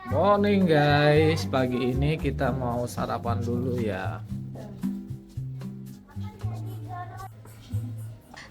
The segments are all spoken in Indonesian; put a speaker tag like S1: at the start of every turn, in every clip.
S1: Morning guys, pagi ini kita mau sarapan dulu ya.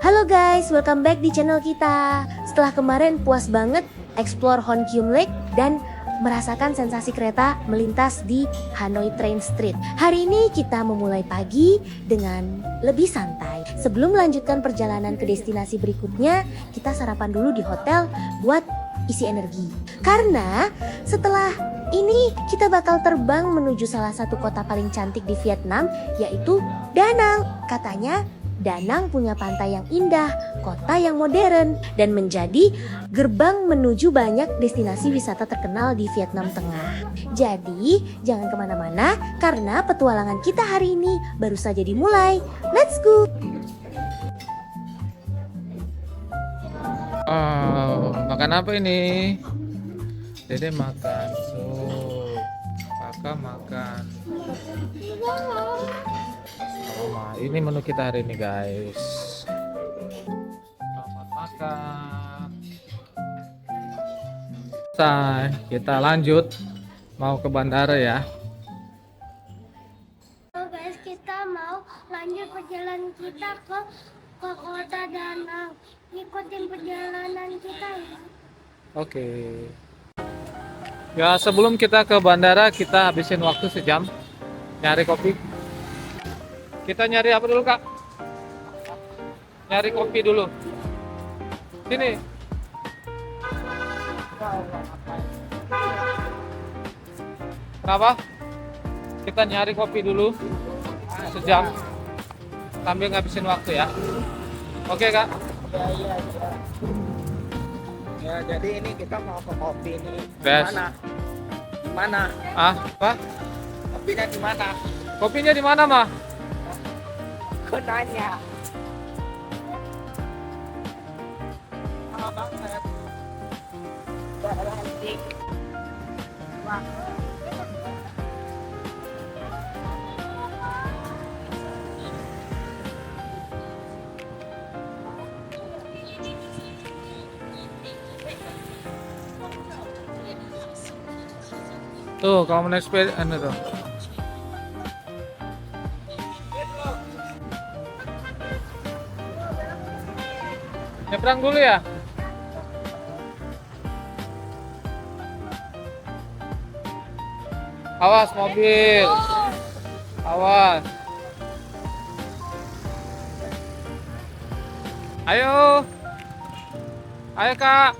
S2: Halo guys, welcome back di channel kita. Setelah kemarin puas banget explore Honkyum Lake dan merasakan sensasi kereta melintas di Hanoi Train Street. Hari ini kita memulai pagi dengan lebih santai. Sebelum melanjutkan perjalanan ke destinasi berikutnya, kita sarapan dulu di hotel buat isi energi. Karena setelah ini kita bakal terbang menuju salah satu kota paling cantik di Vietnam, yaitu Da Nang. Katanya Da Nang punya pantai yang indah, kota yang modern, dan menjadi gerbang menuju banyak destinasi wisata terkenal di Vietnam Tengah. Jadi, jangan kemana-mana karena petualangan kita hari ini baru saja dimulai. Let's go!
S1: Oh, makan apa ini? Dede makan sup, Kakak makan. Ini menu kita hari ini guys. Selamat makan. Selesai, kita lanjut mau ke bandara ya.
S3: Oh guys, kita mau lanjut perjalanan kita ke kota Da Nang. Ikutin perjalanan kita ya.
S1: Oke. Ya, sebelum kita ke bandara, kita habisin waktu sejam nyari kopi. Kita nyari apa dulu, Kak? Nyari kopi dulu. Sini. Kenapa? Kita nyari kopi dulu sejam sambil ngabisin waktu ya. Oke, Kak.
S4: Ya, jadi ini kita mau ke kopi nih.
S1: Best.
S4: Mana? Di mana?
S1: Ah, apa?
S4: Kopinya di mana?
S1: Kopinya di mana, Mah?
S4: Aku nanya. Sama banget. Daerah antik. Wah.
S1: Tuh, kalau mau naik sepeda, tuh. Nyebrang dulu ya. Awas mobil. Awas. Ayo. Ayo, Kak.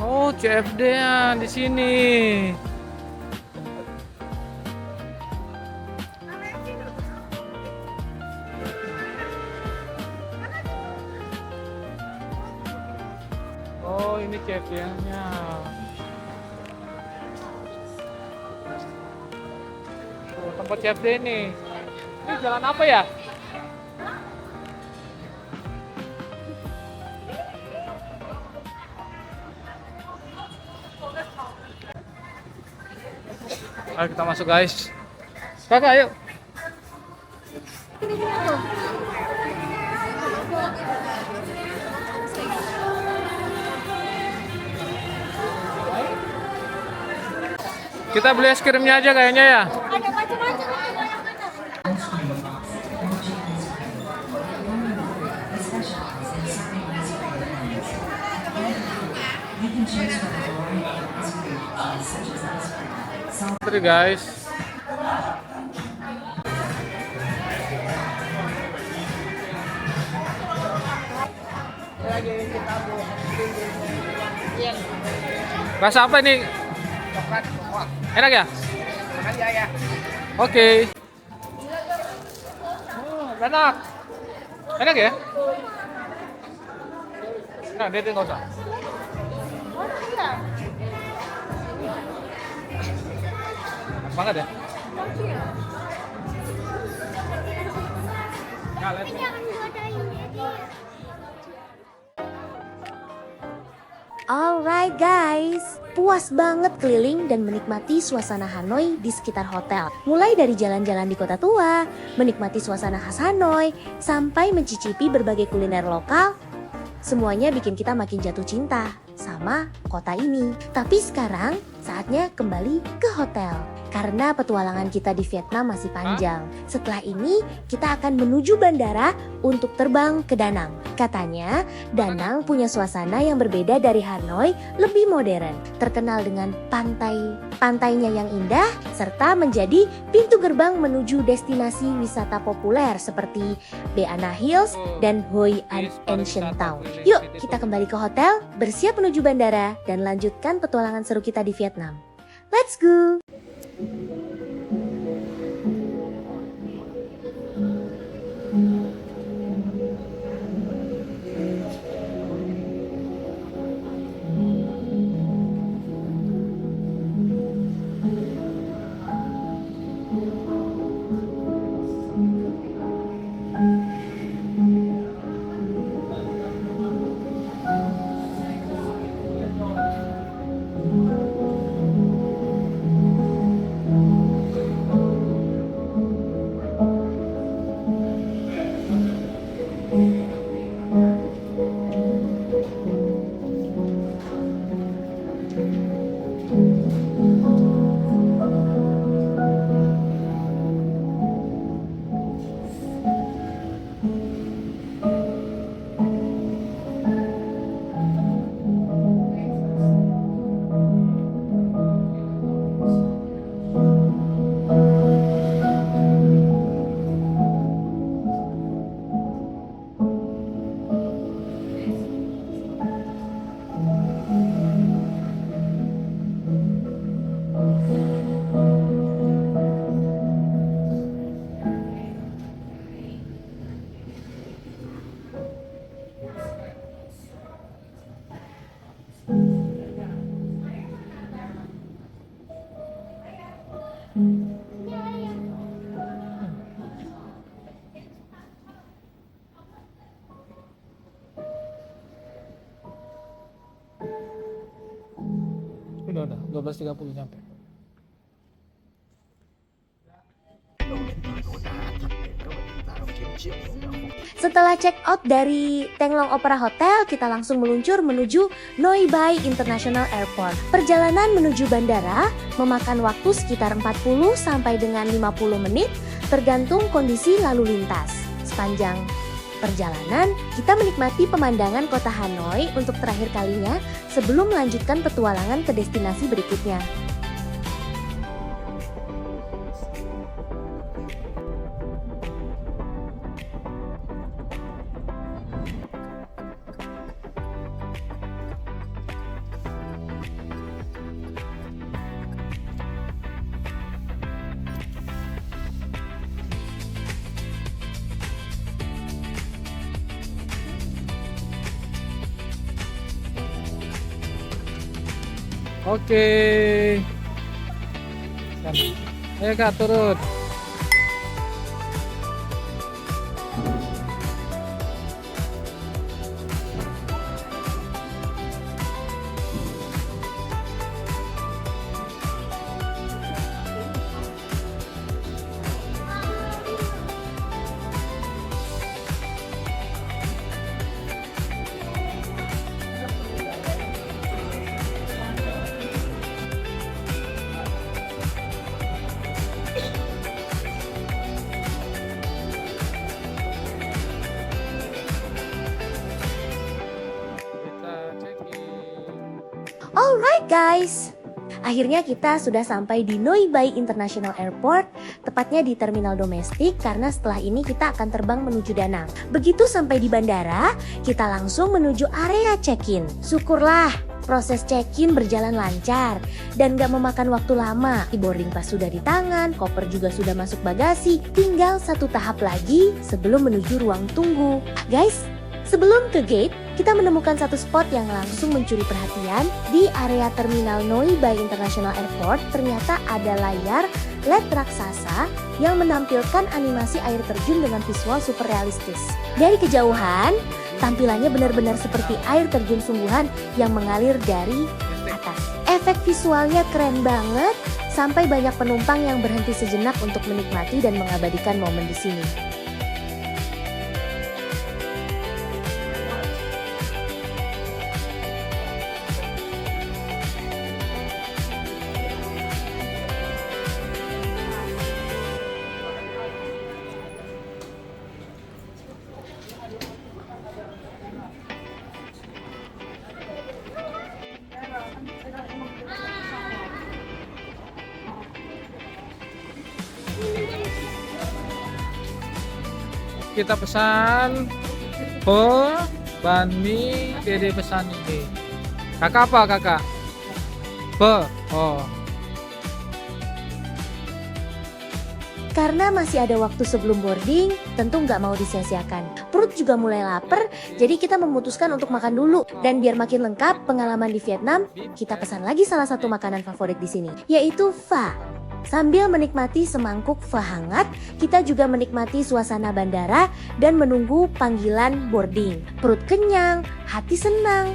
S1: Oh, CFD-nya di sini. Oh, ini CFD-nya. Tuh, tempat CFD ini. Ini jalan apa ya? Ayo kita masuk guys. Kakak ayo. Kita beli es krimnya aja kayaknya ya.
S3: Ada macam-macam.
S1: Terus guys.
S4: Lagi kita bu.
S1: Rasa apa ini?
S4: Coklat.
S1: Enak ya?
S4: Makan ya.
S1: Oke. Enak. Enak ya? Nah, dia nggak usah. Enak banget ya? Nah, lihat.
S3: Jangan godain dia.
S2: Alright guys, puas banget keliling dan menikmati suasana Hanoi di sekitar hotel. Mulai dari jalan-jalan di kota tua, menikmati suasana khas Hanoi, sampai mencicipi berbagai kuliner lokal. Semuanya bikin kita makin jatuh cinta sama kota ini. Tapi sekarang saatnya kembali ke hotel. Karena petualangan kita di Vietnam masih panjang. Setelah ini kita akan menuju bandara untuk terbang ke Da Nang. Katanya Da Nang punya suasana yang berbeda dari Hanoi, lebih modern. Terkenal dengan pantainya yang indah, serta menjadi pintu gerbang menuju destinasi wisata populer seperti Beana Hills dan Hoi An Ancient Town. Yuk kita kembali ke hotel, bersiap menuju bandara, dan lanjutkan petualangan seru kita di Vietnam. Let's go!
S1: Udah 12.30 nyampe.
S2: Setelah check out dari Tenglong Opera Hotel, kita langsung meluncur menuju Noi Bai International Airport. Perjalanan menuju bandara memakan waktu sekitar 40 sampai dengan 50 menit tergantung kondisi lalu lintas. Sepanjang perjalanan, kita menikmati pemandangan kota Hanoi untuk terakhir kalinya sebelum melanjutkan petualangan ke destinasi berikutnya.
S1: Oke. Ayo Kak, turun.
S2: Alright guys, Akhirnya kita sudah sampai di Noi Bai International Airport, tepatnya di terminal domestik karena setelah ini kita akan terbang menuju Da Nang. Begitu sampai di bandara, kita langsung menuju area check-in. Syukurlah proses check-in berjalan lancar dan gak memakan waktu lama. Boarding pass sudah di tangan, koper juga sudah masuk bagasi. Tinggal satu tahap lagi sebelum menuju ruang tunggu. Guys, sebelum ke gate, kita menemukan satu spot yang langsung mencuri perhatian. Di area terminal Noi Bai International Airport ternyata ada layar LED raksasa yang menampilkan animasi air terjun dengan visual super realistis. Dari kejauhan, tampilannya benar-benar seperti air terjun sungguhan yang mengalir dari atas. Efek visualnya keren banget, sampai banyak penumpang yang berhenti sejenak untuk menikmati dan mengabadikan momen di sini.
S1: Kita pesan pho, banh mi, Dede pesan ini. Kakak apa kakak? Pho. Oh.
S2: Karena masih ada waktu sebelum boarding, tentu nggak mau disia-siakan. Perut juga mulai lapar, jadi kita memutuskan untuk makan dulu. Dan biar makin lengkap pengalaman di Vietnam, kita pesan lagi salah satu makanan favorit di sini, yaitu pho. Sambil menikmati semangkuk pho hangat, kita juga menikmati suasana bandara dan menunggu panggilan boarding. Perut kenyang, hati senang.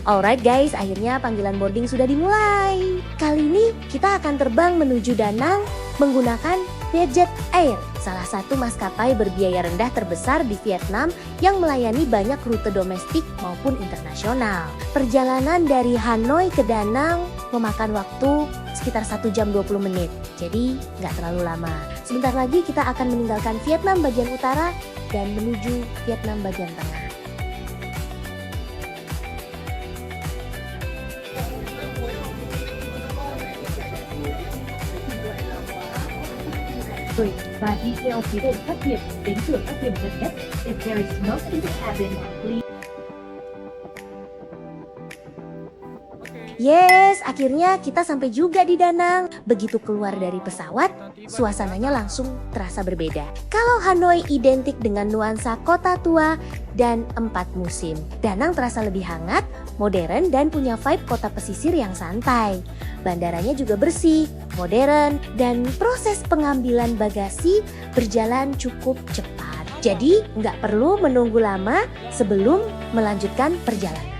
S2: Alright guys, akhirnya panggilan boarding sudah dimulai. Kali ini kita akan terbang menuju Da Nang menggunakan Vietjet Air, salah satu maskapai berbiaya rendah terbesar di Vietnam yang melayani banyak rute domestik maupun internasional. Perjalanan dari Hanoi ke Da Nang memakan waktu sekitar 1 jam 20 menit, jadi nggak terlalu lama. Sebentar lagi kita akan meninggalkan Vietnam bagian utara dan menuju Vietnam bagian tengah.
S5: Và đi theo phía đèn phát hiện đến cửa các điểm gần nhất. If there is smoke in the cabin, please.
S2: Yes, akhirnya kita sampai juga di Da Nang. Begitu keluar dari pesawat, suasananya langsung terasa berbeda. Kalau Hanoi identik dengan nuansa kota tua dan 4 musim, Da Nang terasa lebih hangat, modern, dan punya vibe kota pesisir yang santai. Bandaranya juga bersih, modern, dan proses pengambilan bagasi berjalan cukup cepat. Jadi nggak perlu menunggu lama sebelum melanjutkan perjalanan.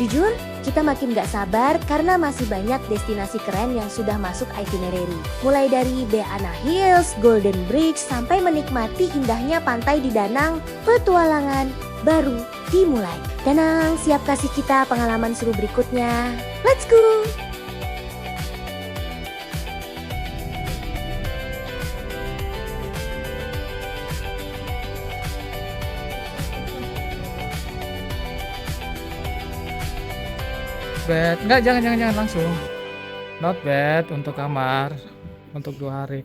S2: Jujur, kita makin gak sabar karena masih banyak destinasi keren yang sudah masuk itinerary. Mulai dari Beana Hills, Golden Bridge, sampai menikmati indahnya pantai di Da Nang, petualangan baru dimulai. Da Nang siap kasih kita pengalaman seru berikutnya. Let's go!
S1: Bad. Enggak, jangan langsung. Not bad untuk kamar untuk 2 hari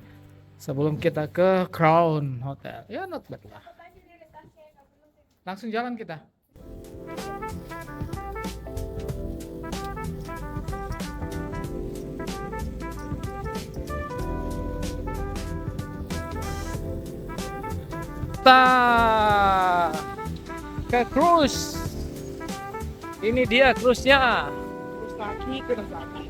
S1: sebelum kita ke Crown Hotel. Ya not bad lah. Langsung jalan kita. Ta ke cruise. Ini dia cruise-nya.
S4: Kaki ke kaki.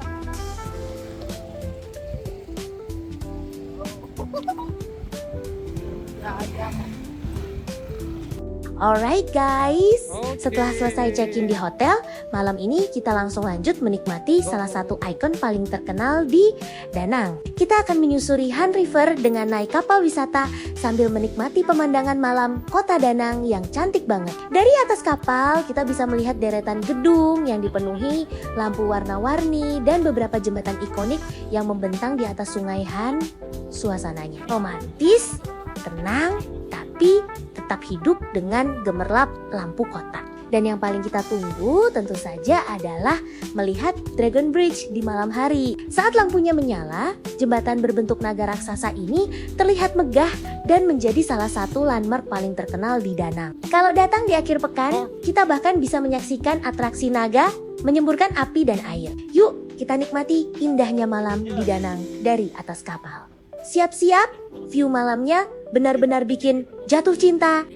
S2: Alright guys,
S1: Oke.
S2: setelah selesai check-in di hotel, malam ini kita langsung lanjut menikmati salah satu ikon paling terkenal di Danang. Kita akan menyusuri Han River dengan naik kapal wisata sambil menikmati pemandangan malam kota Danang yang cantik banget. Dari atas kapal, kita bisa melihat deretan gedung yang dipenuhi lampu warna-warni dan beberapa jembatan ikonik yang membentang di atas sungai Han. Suasananya romantis, tenang, tapi tetap hidup dengan gemerlap lampu kota. Dan yang paling kita tunggu tentu saja adalah melihat Dragon Bridge di malam hari. Saat lampunya menyala, jembatan berbentuk naga raksasa ini terlihat megah dan menjadi salah satu landmark paling terkenal di Danang. Kalau datang di akhir pekan, kita bahkan bisa menyaksikan atraksi naga menyemburkan api dan air. Yuk, kita nikmati indahnya malam di Danang dari atas kapal. Siap-siap, view malamnya benar-benar bikin jatuh cinta.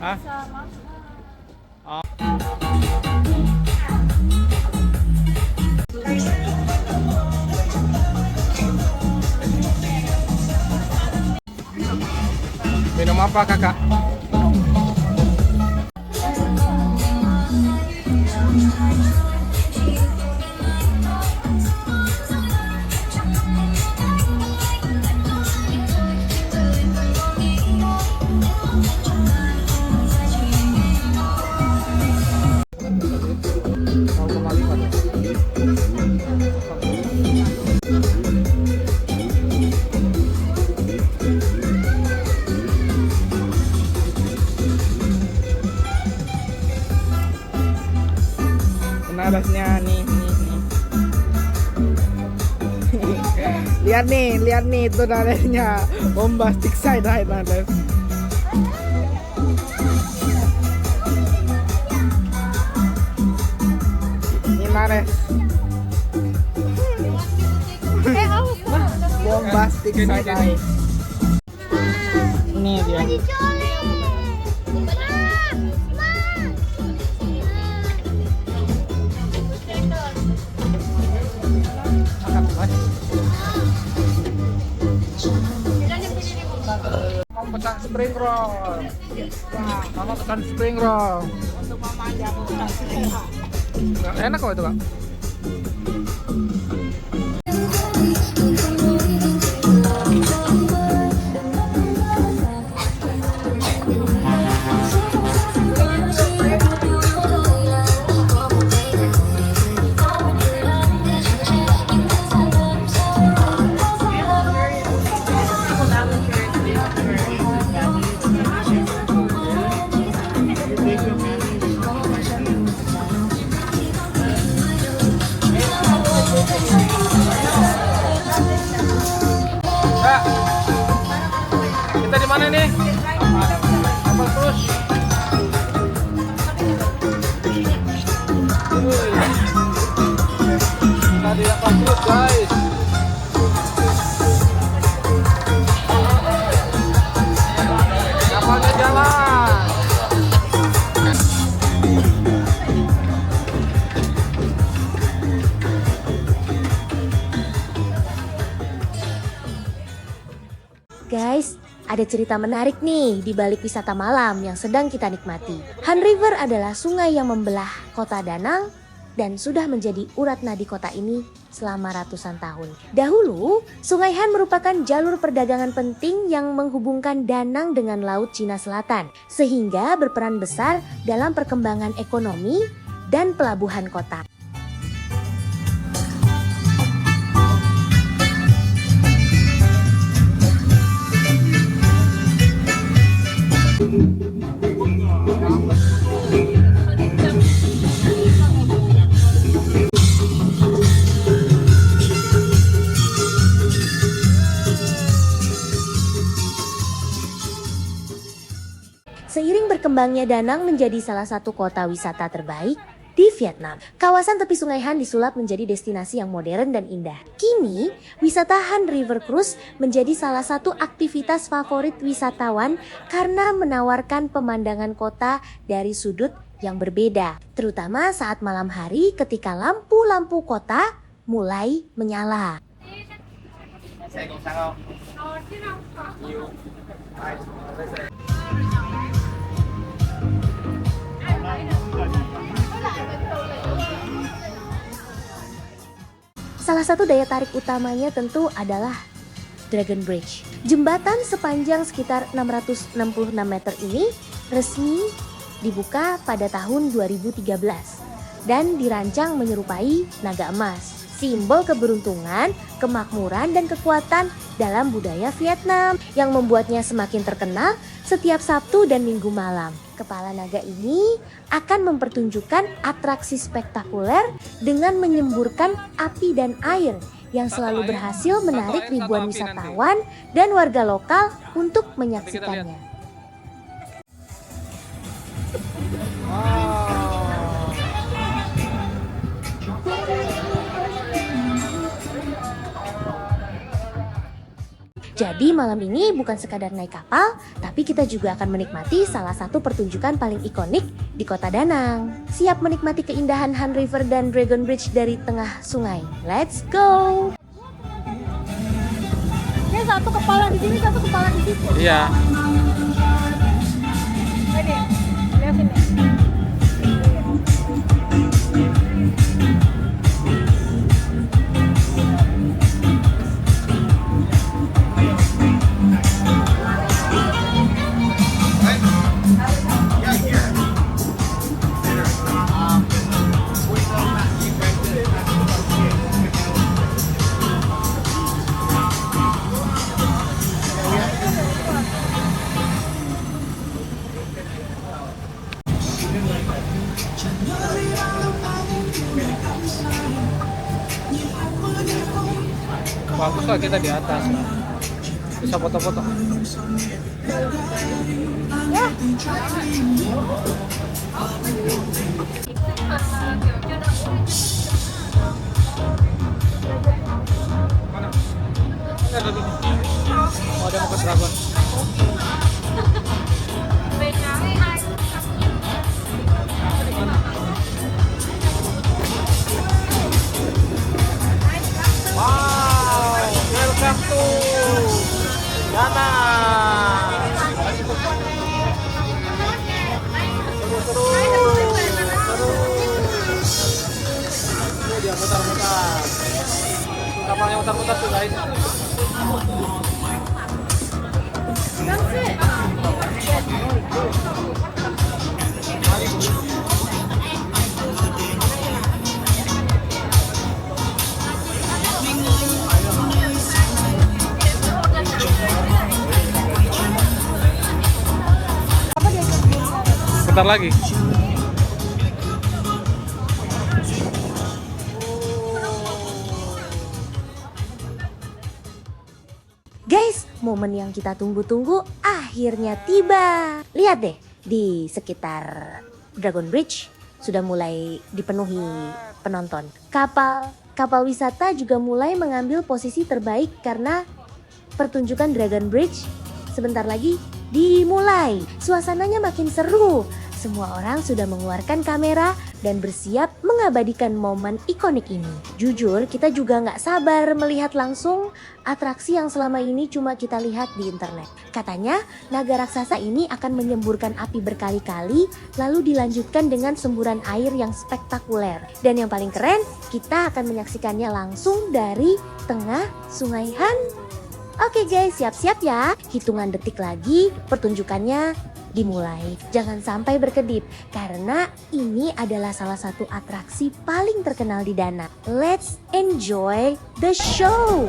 S1: Ah. Minum apa kakak?
S4: Narasnya nih. lihat nih itu narasnya bombastic side high naras. Ini nares. Bombastic side high. Ini dia.
S1: Mau pesan spring roll. Mama pesan spring roll.
S4: Untuk mama aja aku udah sering.
S1: Enak kok itu kak. Kak, kita di mana nih? Kapal terus. Kita di kapal terus guys. Kapalnya jalan.
S2: Guys, ada cerita menarik nih di balik wisata malam yang sedang kita nikmati. Han River adalah sungai yang membelah kota Danang dan sudah menjadi urat nadi kota ini selama ratusan tahun. Dahulu, Sungai Han merupakan jalur perdagangan penting yang menghubungkan Danang dengan Laut Cina Selatan, sehingga berperan besar dalam perkembangan ekonomi dan pelabuhan kota. berkembangnya Da Nang menjadi salah satu kota wisata terbaik di Vietnam. Kawasan tepi Sungai Han disulap menjadi destinasi yang modern dan indah. Kini, wisata Han River Cruise menjadi salah satu aktivitas favorit wisatawan karena menawarkan pemandangan kota dari sudut yang berbeda, terutama saat malam hari ketika lampu-lampu kota mulai menyala. Salah satu daya tarik utamanya tentu adalah Dragon Bridge. Jembatan sepanjang sekitar 666 meter ini resmi dibuka pada tahun 2013 dan dirancang menyerupai naga emas, simbol keberuntungan, kemakmuran, dan kekuatan dalam budaya Vietnam yang membuatnya semakin terkenal setiap Sabtu dan Minggu malam. Kepala naga ini akan mempertunjukkan atraksi spektakuler dengan menyemburkan api dan air yang selalu berhasil menarik ribuan wisatawan dan warga lokal untuk menyaksikannya. Jadi malam ini bukan sekadar naik kapal, tapi kita juga akan menikmati salah satu pertunjukan paling ikonik di kota Da Nang. Siap menikmati keindahan Han River dan Dragon Bridge dari tengah sungai. Let's go!
S3: Ini satu kepala di sini, satu kepala di situ.
S1: Iya.
S3: Ini, lihat ini.
S1: Bagus lah kita di atas. Bisa foto-foto. Mana? Ada di sini. Oh, ada mau ke Dragon. Wow, welcome to Da Nang. Seru. Dia mutar-mutar. Kapalnya mutar-mutar tuh guys. Bentar lagi.
S2: Guys, momen yang kita tunggu-tunggu akhirnya tiba. Lihat deh, di sekitar Dragon Bridge sudah mulai dipenuhi penonton. Kapal wisata juga mulai mengambil posisi terbaik karena pertunjukan Dragon Bridge sebentar lagi dimulai. Suasananya makin seru. Semua orang sudah mengeluarkan kamera dan bersiap mengabadikan momen ikonik ini. Jujur, kita juga nggak sabar melihat langsung atraksi yang selama ini cuma kita lihat di internet. Katanya, naga raksasa ini akan menyemburkan api berkali-kali, lalu dilanjutkan dengan semburan air yang spektakuler. Dan yang paling keren, kita akan menyaksikannya langsung dari tengah Sungai Han. Oke guys, siap-siap ya. Hitungan detik lagi pertunjukannya dimulai. Jangan sampai berkedip karena ini adalah salah satu atraksi paling terkenal di Da Nang. Let's enjoy the show.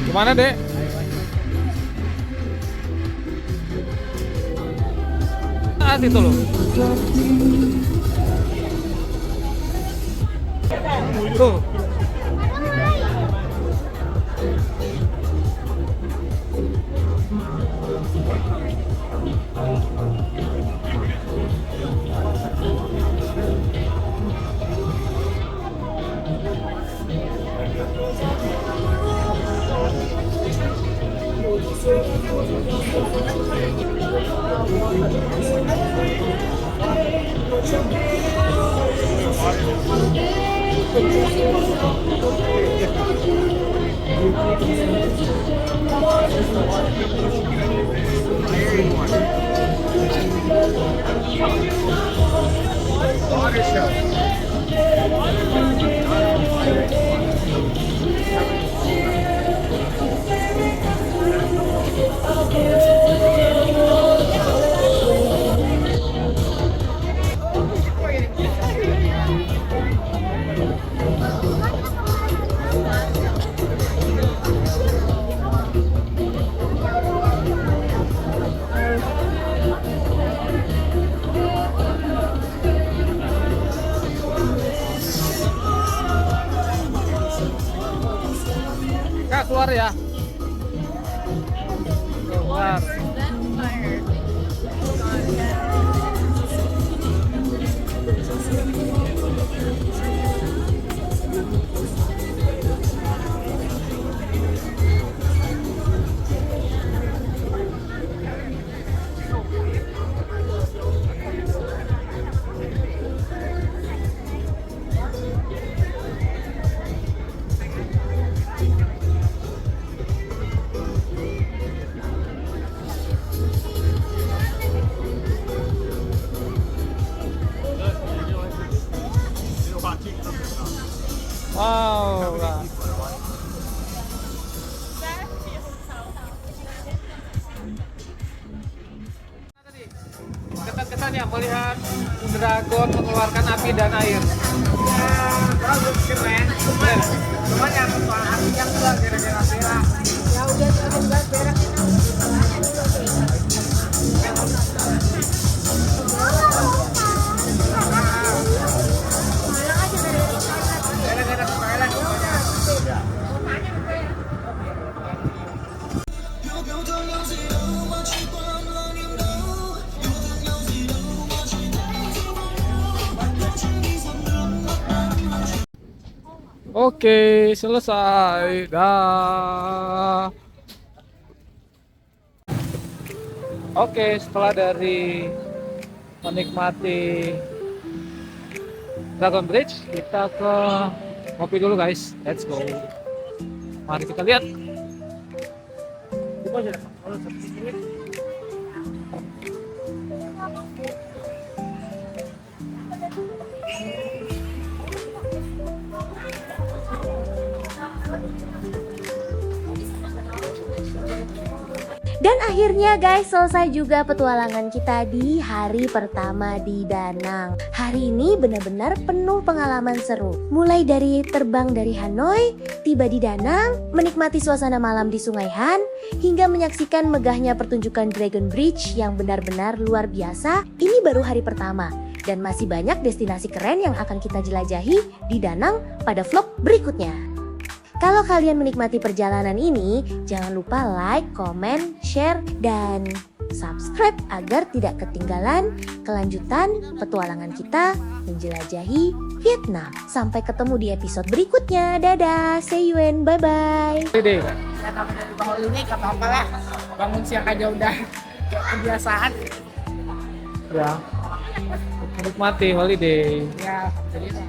S1: Gimana, Dek? Saat itu loh. Tuh. Kak, keluar ya. Keluar. Wow, Kak. Kesan-kesan ya melihat dragon mengeluarkan api dan air.
S4: Bagus, keren. Cuman yang soal api yang keluar gara-gara berak. Ya udah berak.
S1: Oke, selesai. Dah. Oke, setelah dari menikmati Dragon Bridge, kita ke ngopi dulu guys. Let's go. Mari kita lihat.
S2: Dan akhirnya guys, selesai juga petualangan kita di hari pertama di Danang. Hari ini benar-benar penuh pengalaman seru. Mulai dari terbang dari Hanoi, tiba di Danang, menikmati suasana malam di Sungai Han, hingga menyaksikan megahnya pertunjukan Dragon Bridge yang benar-benar luar biasa. Ini baru hari pertama. Dan masih banyak destinasi keren yang akan kita jelajahi di Danang pada vlog berikutnya. Kalau kalian menikmati perjalanan ini, jangan lupa like, comment, share, dan subscribe agar tidak ketinggalan kelanjutan petualangan kita menjelajahi Vietnam. Sampai ketemu di episode berikutnya. Dadah, see you and bye-bye.
S1: Ide.
S4: Ya kamu dari bawah ini kata apa lah. Bangun siang aja udah kebiasaan.
S1: Ya. Menikmati holiday.
S4: Ya, alhamdulillah.